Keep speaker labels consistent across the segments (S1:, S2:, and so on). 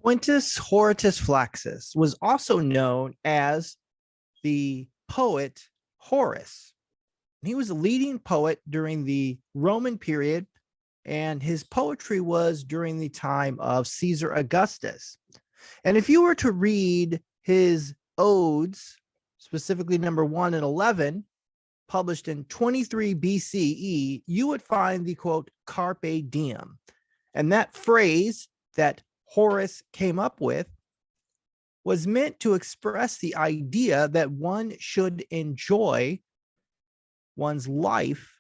S1: Quintus Hortus Flaccus was also known as the poet Horace. He was a leading poet during the Roman period, and his poetry was during the time of Caesar Augustus. And if you were to read his odes, specifically number 1 and 11, published in 23 BCE, you would find the quote, Carpe Diem. And that phrase that Horace came up with was meant to express the idea that one should enjoy one's life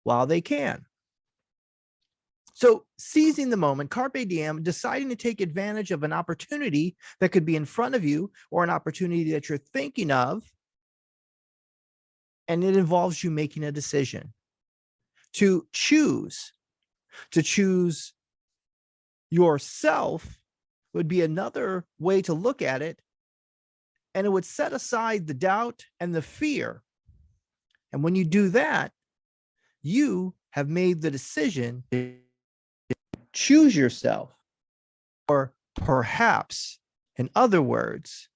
S1: while they can. So seizing the moment, Carpe Diem, deciding to take advantage of an opportunity that could be in front of you or an opportunity that you're thinking of, and it involves you making a decision to choose yourself would be another way to look at it. And it would set aside the doubt and the fear. And when you do that, you have made the decision to choose yourself, or perhaps, in other words,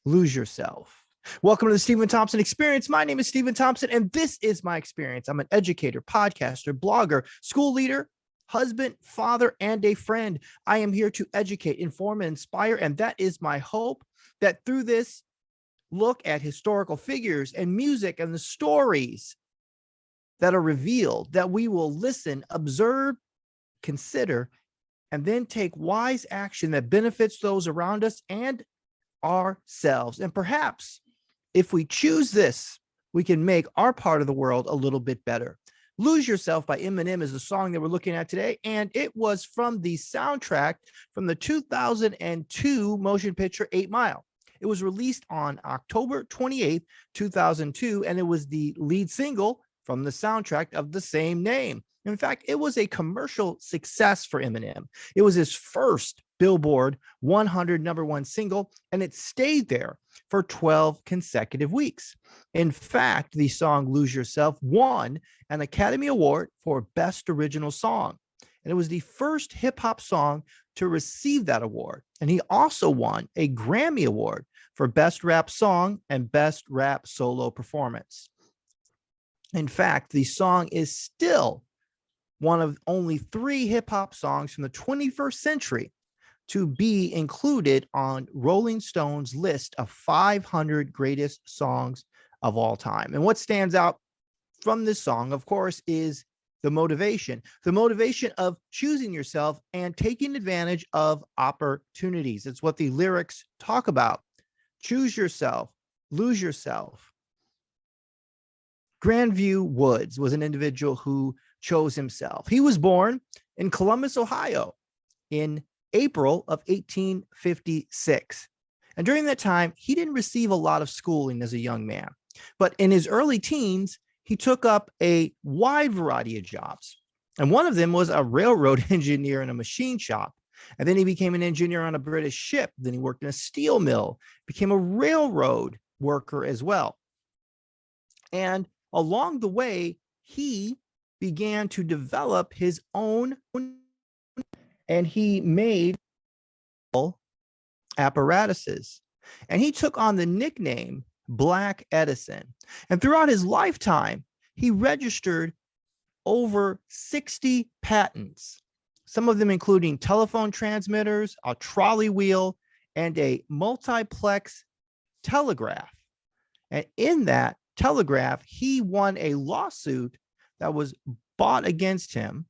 S1: lose yourself. Welcome to the Steven Thompson Experience. My name is Steven Thompson, and this is my experience. I'm an educator, podcaster, blogger, school leader, husband, father, and a friend. I am here to educate, inform, and inspire, and that is my hope, that through this look at historical figures and music and the stories that are revealed, that we will listen, observe, consider, and then take wise action that benefits those around us and ourselves. And perhaps if we choose this, we can make our part of the world a little bit better. Lose Yourself by Eminem is the song that we're looking at today, and it was from the soundtrack from the 2002 motion picture 8 Mile. It was released on October 28th, 2002, and it was the lead single from the soundtrack of the same name. In fact, it was a commercial success for Eminem. It was his first Billboard 100 number one single, and it stayed there for 12 consecutive weeks. In fact, the song Lose Yourself won an Academy Award for Best Original Song, and it was the first hip-hop song to receive that award. And he also won a Grammy Award for Best Rap Song and Best Rap Solo Performance. In fact, the song is still one of only 3 hip-hop songs from the 21st century to be included on Rolling Stone's list of 500 greatest songs of all time. And what stands out from this song, of course, is the motivation of choosing yourself and taking advantage of opportunities. It's what the lyrics talk about. Choose yourself, lose yourself. Granville Woods was an individual who chose himself. He was born in Columbus, Ohio in April of 1856. And during that time, he didn't receive a lot of schooling as a young man. But in his early teens, he took up a wide variety of jobs. And one of them was a railroad engineer in a machine shop. And then he became an engineer on a British ship. Then he worked in a steel mill, became a railroad worker as well. And along the way, he began to develop his own, and he made apparatuses. And he took on the nickname Black Edison. And throughout his lifetime, he registered over 60 patents, some of them including telephone transmitters, a trolley wheel, and a multiplex telegraph. And in that telegraph, he won a lawsuit that was brought against him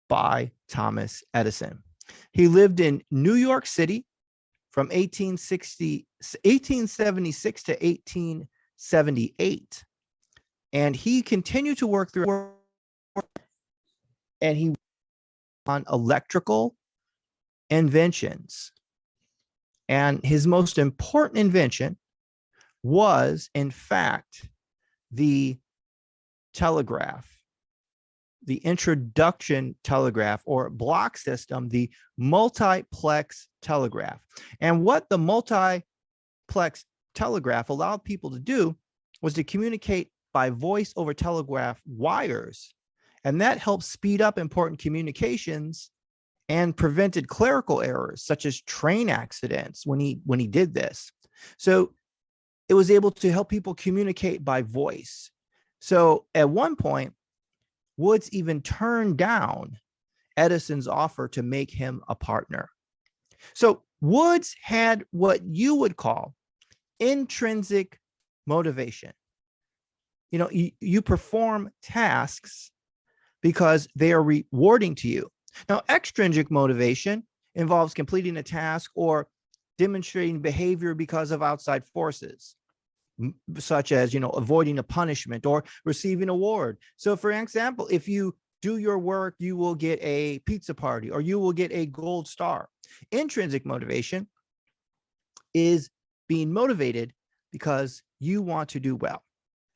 S1: by Thomas Edison. He lived in New York City from 1876 to 1878. And he continued to work through, and he on electrical inventions. And his most important invention was, in fact, the telegraph, the introduction telegraph or block system, the multiplex telegraph. And what the multiplex telegraph allowed people to do was to communicate by voice over telegraph wires. And that helped speed up important communications and prevented clerical errors such as train accidents when he did this. So it was able to help people communicate by voice. So at one point, Woods even turned down Edison's offer to make him a partner. So Woods had what you would call intrinsic motivation. You know, you perform tasks because they are rewarding to you. Now, extrinsic motivation involves completing a task or demonstrating behavior because of outside forces, such as, avoiding a punishment or receiving an award. So, for example, if you do your work, you will get a pizza party or you will get a gold star. Intrinsic motivation is being motivated because you want to do well.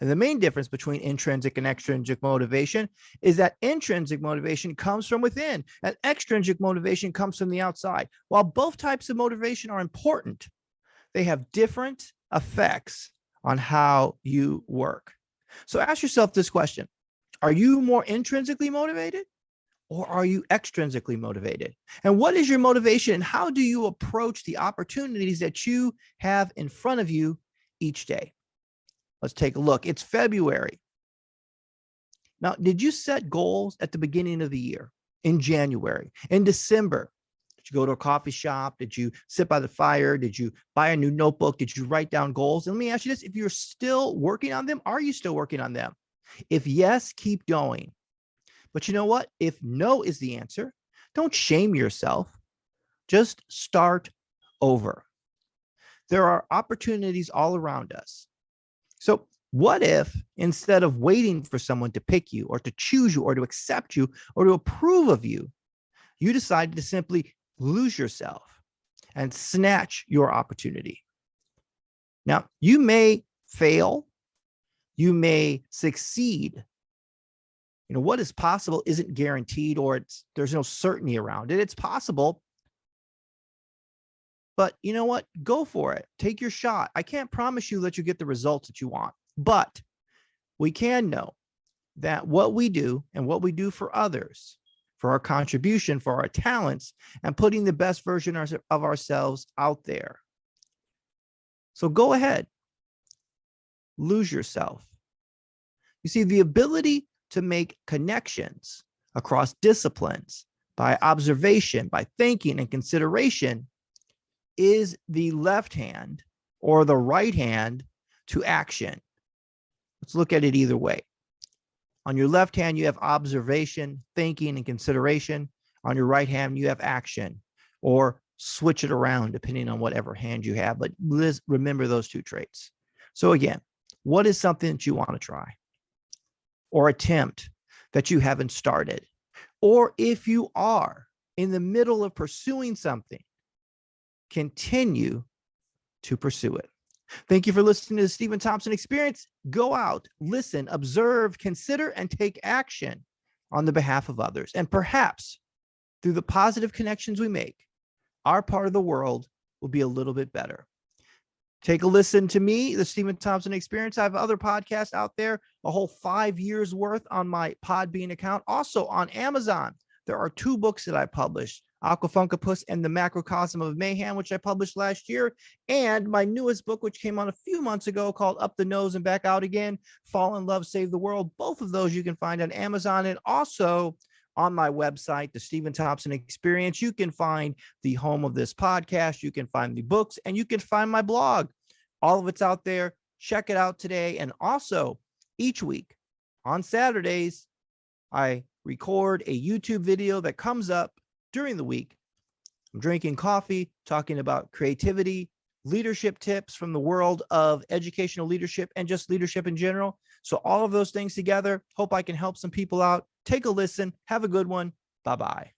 S1: And the main difference between intrinsic and extrinsic motivation is that intrinsic motivation comes from within and extrinsic motivation comes from the outside. While both types of motivation are important, they have different effects on how you work. So ask yourself this question: are you more intrinsically motivated or are you extrinsically motivated? And what is your motivation and how do you approach the opportunities that you have in front of you each day? Let's take a look. It's February. Now, did you set goals at the beginning of the year, in January, in December? Did you go to a coffee shop? Did you sit by the fire? Did you buy a new notebook? Did you write down goals? And let me ask you this: if you're still working on them, are you still working on them? If yes, keep going. But you know what? If no is the answer, don't shame yourself. Just start over. There are opportunities all around us. So what if instead of waiting for someone to pick you or to choose you or to accept you or to approve of you, you decided to simply lose yourself and snatch your opportunity? Now, you may fail, you may succeed. What is possible isn't guaranteed, or there's no certainty around it. It's possible. But you know what? Go for it. Take your shot. I can't promise you that you get the results that you want, but we can know that what we do and what we do for others, for our contribution, for our talents, and putting the best version of ourselves out there. So go ahead. Lose yourself. You see, the ability to make connections across disciplines by observation, by thinking and consideration is the left hand or the right hand to action. Let's look at it either way. On your left hand, you have observation, thinking, and consideration. On your right hand, you have action, or switch it around depending on whatever hand you have. But remember those two traits. So again, what is something that you want to try or attempt that you haven't started? Or if you are in the middle of pursuing something, continue to pursue it. Thank you for listening to the Steven Thompson Experience. Go out, listen, observe, consider, and take action on the behalf of others. And perhaps through the positive connections we make, our part of the world will be a little bit better. Take a listen to me, the Steven Thompson Experience. I have other podcasts out there, a whole 5 years worth on my Podbean account. Also on Amazon, there are 2 books that I published: Aquafunkapus and the Macrocosm of Mayhem, which I published last year, and my newest book, which came out a few months ago, called Up the Nose and Back Out Again, Fall in Love, Save the World. Both of those you can find on Amazon, and also on my website, the Steven Thompson Experience. You can find the home of this podcast, you can find the books, and you can find my blog. All of it's out there. Check it out today. And also, each week on Saturdays, I record a YouTube video that comes up during the week. I'm drinking coffee, talking about creativity, leadership tips from the world of educational leadership and just leadership in general. So all of those things together, hope I can help some people out. Take a listen. Have a good one. Bye-bye.